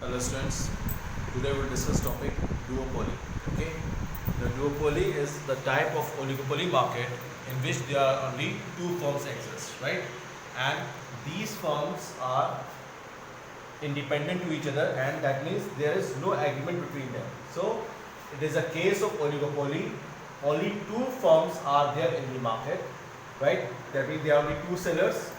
Hello students, today we'll discuss topic duopoly. Okay, the duopoly is the type of oligopoly market in which there are only two firms exist, right? And these firms are independent to each other, and that means there is no agreement between them. So it is a case of oligopoly. Only two firms are there in the market, right? That means there are only two sellers.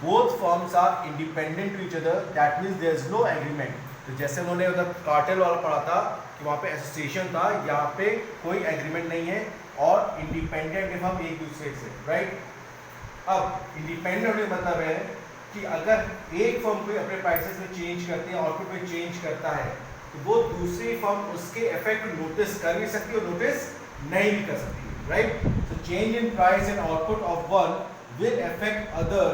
Both firms are independent to each other. That means there is no agreement. तो जैसे उन्होंने उधर cartel वाला पढ़ा था कि वहाँ पे एसोसिएशन था, यहाँ पे कोई एग्रीमेंट नहीं है और इंडिपेंडेंट है हम एक दूसरे से, राइट? अब इंडिपेंडेंट होने का मतलब है कि अगर एक फर्म कोई अपने प्राइसेस में चेंज करती है, आउटपुट में चेंज करता है, तो वो दूसरी फर्म उसके इफेक्ट नोटिस कर भी सकती है और नोटिस नहीं भी कर सकती, राइट? तो change in price and output of one will affect other,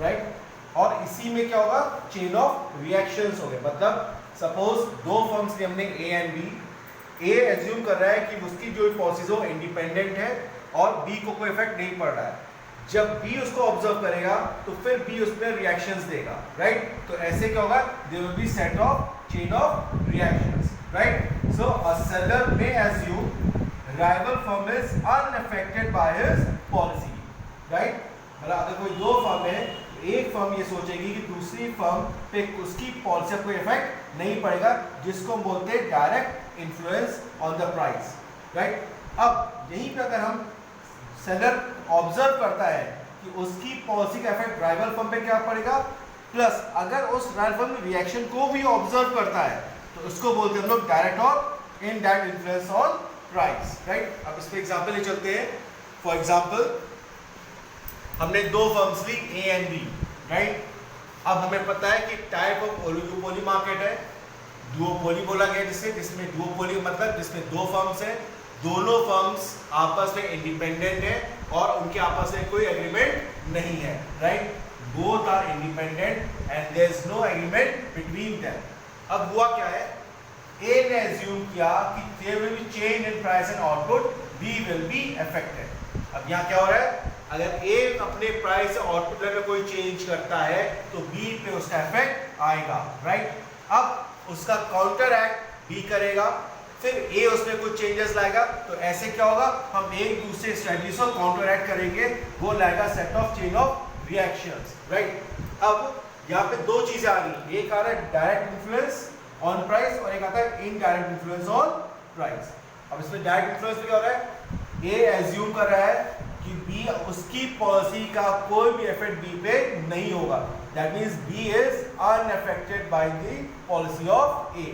right? और इसी में क्या होगा? चेन ऑफ रिएक्शंस हो गए। मतलब सपोज दो फर्म्स लिए हमने A and B. A assume कर रहा है कि उसकी जो पॉलिसीज हो इंडिपेंडेंट है और बी को कोई इफेक्ट नहीं पड़ रहा है। जब बी उसको ऑब्जर्व करेगा तो फिर बी उसमें रिएक्शंस देगा, राइट? तो ऐसे क्या होगा? There will be set of chain of reactions, right? So a seller may assume rival firm is unaffected by his policy, right? मतलब अगर कोई दो फर्म है, एक फर्म ये सोचेगी कि दूसरी फर्म पे उसकी पॉलिसी पर कोई इफेक्ट नहीं पड़ेगा, जिसको हम बोलते हैं direct influence on the price, right? अब यहीं पे अगर हम सेलर ऑब्जर्व करता है कि उसकी पॉलिसी का इफेक्ट राइवल फर्म पे क्या पड़ेगा, प्लस अगर उस राइवल फर्म रिएक्शन को भी ऑब्जर्व करता है तो उसको बोलते हैं हम लोग डायरेक्ट और indirect influence on price, right? अब इस पे एग्जांपल ले चलते हैं। फॉर एग्जांपल हमने दो फर्म्स ली ए एंड बी, राइट? अब हमें पता है कि टाइप ऑफ ओलिगोपोली मार्केट है, डुओपोली बोला गया जिसमें डुओपोली मतलब जिसमें दो फर्म्स है, दोनों फर्म्स आपस में इंडिपेंडेंट है और उनके आपस में कोई एग्रीमेंट नहीं है, right? Both are independent and there is no agreement between them. अब हुआ क्या है? ए ने एज्यूम किया कि there will be change in price and output, B will be affected. अब यहाँ क्या हो रहा है? अगर ए अपने प्राइस और आउटपुट में कोई चेंज करता है तो बी पे उसका इफेक्ट आएगा, राइट? अब उसका काउंटर एक्ट बी करेगा, फिर ए उसमें कुछ चेंजेस लाएगा, तो ऐसे क्या होगा? हम एक दूसरे स्ट्रेटजी को काउंटर एक्ट करेंगे, वो लाएगा set of chain of reactions, right? अब यहाँ पे दो चीजें आ रही, एक आ रहा है डायरेक्ट इन्फ्लुएंस ऑन प्राइस और एक आता है इनडायरेक्ट इन्फ्लुएंस ऑन प्राइस। अब इसमें डायरेक्ट इन्फ्लुएंस क्या हो रहा है? ए एज्यूम कर रहा है कि बी उसकी पॉलिसी का कोई भी इफेक्ट बी पे नहीं होगा, that means B is unaffected by the policy of A.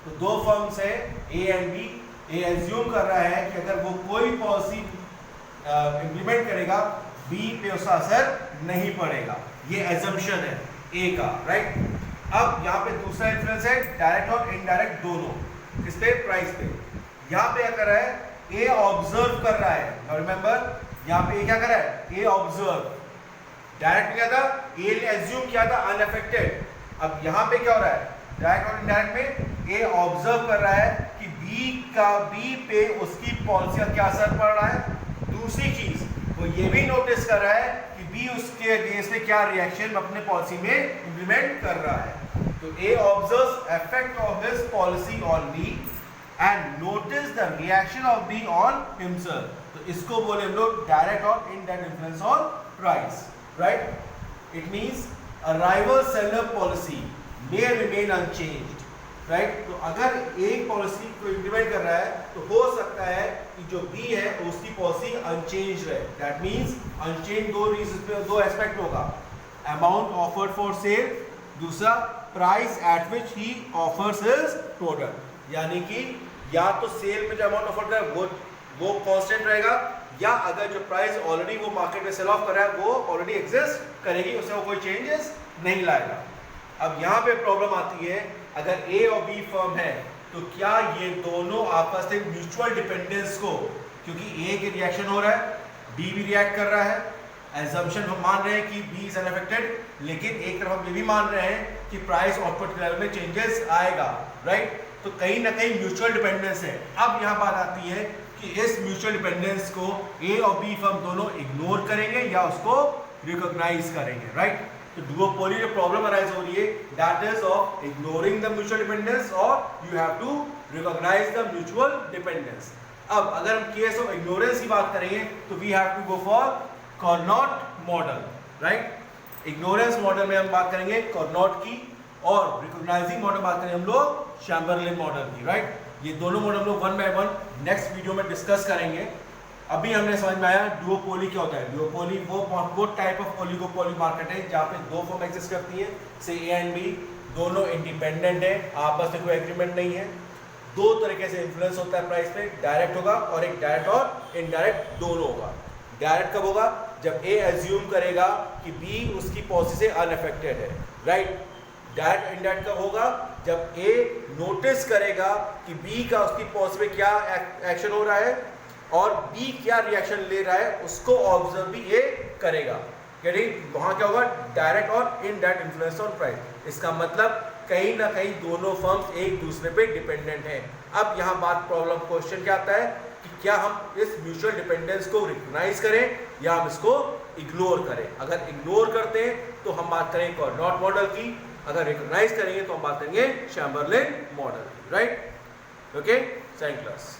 तो दो फर्म्स है A and B, A assume कर रहा है कि अगर वो कोई पॉलिसी इंप्लीमेंट करेगा बी पे उसका असर नहीं पड़ेगा, ये एजम्पशन है ए का, राइट? अब यहाँ पे दूसरा इन्फ्लुएंस है डायरेक्ट और इनडायरेक्ट दोनों, किस पे? प्राइस पे। यहाँ पे क्या कर रहा है? ए ऑब्जर्व कर रहा है, रिमेंबर यहाँ पे क्या कर रहा है? ए ऑब्जर्व। डायरेक्ट क्या था? ए ने एज्यूम किया था अनअफेक्टेड। अब यहाँ पे क्या हो रहा है? डायरेक्ट और इनडायरेक्ट में ए ऑब्जर्व कर रहा है कि बी पे उसकी पॉलिसी का क्या असर पड़ रहा है। दूसरी चीज वो ये भी नोटिस कर रहा है कि बी उसके अगेंस्ट में क्या रिएक्शन अपने पॉलिसी में इंप्लीमेंट कर रहा है। तो A observes effect of his policy on B and notice the reaction of B on himself. तो इसको बोले हम लोग डायरेक्ट और indirect influence on price, right? It means a rival seller policy may remain unchanged, right? तो अगर एक policy को इंप्लीमेंट कर रहा है तो हो सकता है कि जो बी है उसकी पॉलिसी अनचेंज रहे। दैट मींस अनचेंज दो रीजन पे दो एस्पेक्ट होगा, अमाउंट ऑफर्ड फॉर सेल, दूसरा price at which he offers his product. यानी कि या तो सेल में जो अमाउंट ऑफर कर वो कांस्टेंट रहेगा, या अगर जो प्राइस ऑलरेडी वो मार्केट में सेल ऑफ कर रहा है वो ऑलरेडी एग्जिस्ट करेगी, उसमें वो कोई चेंजेस नहीं लाएगा। अब यहाँ पे प्रॉब्लम आती है, अगर ए और बी फर्म है तो क्या ये दोनों आपस में म्यूचुअल डिपेंडेंस को, क्योंकि ए के रिएक्शन हो रहा है, बी भी रिएक्ट कर रहा है, एजम्पशन हम मान रहे हैं कि बी इज अनअफेक्टेड, लेकिन एक तरफ हम ये भी मान रहे हैं कि प्राइस आउटपुट लेवल में चेंजेस आएगा, राइट? तो कहीं ना कहीं म्यूचुअल डिपेंडेंस है। अब यहाँ बात आती है कि इस म्यूचुअल डिपेंडेंस को ए और बी फर्म दोनों इग्नोर करेंगे या उसको रिकॉग्नाइज करेंगे, राइट? तो डुओपोली जो प्रॉब्लम अराइज हो रही है that is of ignoring the mutual dependence और you have to recognise the mutual dependence. अब अगर हम केस ऑफ इग्नोरेंस की बात करेंगे तो we have to go for Cournot model, right. Ignorance model में हम बात करेंगे कार्नोट की और रिकॉग्नाइजिंग मॉडल बात करेंगे हम लोग चैम्बरलेन मॉडल की, राइट। ये दोनों मॉडल हम लोग one by one next video में डिस्कस करेंगे। अभी हमने समझ में आया डुओपोली क्या होता है। डुओपोली वो टाइप ऑफ ओलिगोपोली मार्केट है जहाँ पे दो फर्म एग्जिस्ट करती है, से ए एंड बी, दोनों इंडिपेंडेंट है, आपस में कोई एग्रीमेंट नहीं है। दो तरीके से इन्फ्लुएंस होता है प्राइस पे, डायरेक्ट होगा और एक डायरेक्ट और इनडायरेक्ट दोनों होगा। डायरेक्ट कब होगा? जब ए एज्यूम करेगा कि बी उसकी पॉलिसी से अनअफेक्टेड है, राइट। डायरेक्ट इनडायरेक्ट कब होगा? जब ए नोटिस करेगा कि बी का उसकी पॉलिसी पे क्या एक्शन हो रहा है और बी क्या रिएक्शन ले रहा है उसको ऑब्जर्व भी ए करेगा। वहां क्या होगा? डायरेक्ट और इनडायरेक्ट इन्फ्लुएंस ऑन प्राइस। इसका मतलब कहीं ना कहीं दोनों फर्म्स एक दूसरे पे डिपेंडेंट हैं। अब यहाँ बात प्रॉब्लम क्वेश्चन क्या आता है कि क्या हम इस म्यूचुअल डिपेंडेंस को रिकॉग्नाइज करें या हम इसको इग्नोर करें। अगर इग्नोर करते हैं तो हम बात करेंगे कार्नोट मॉडल की, अगर रिकॉग्नाइज करेंगे तो हम बात करेंगे चैम्बरलेन मॉडल की, राइट। Okay, second class.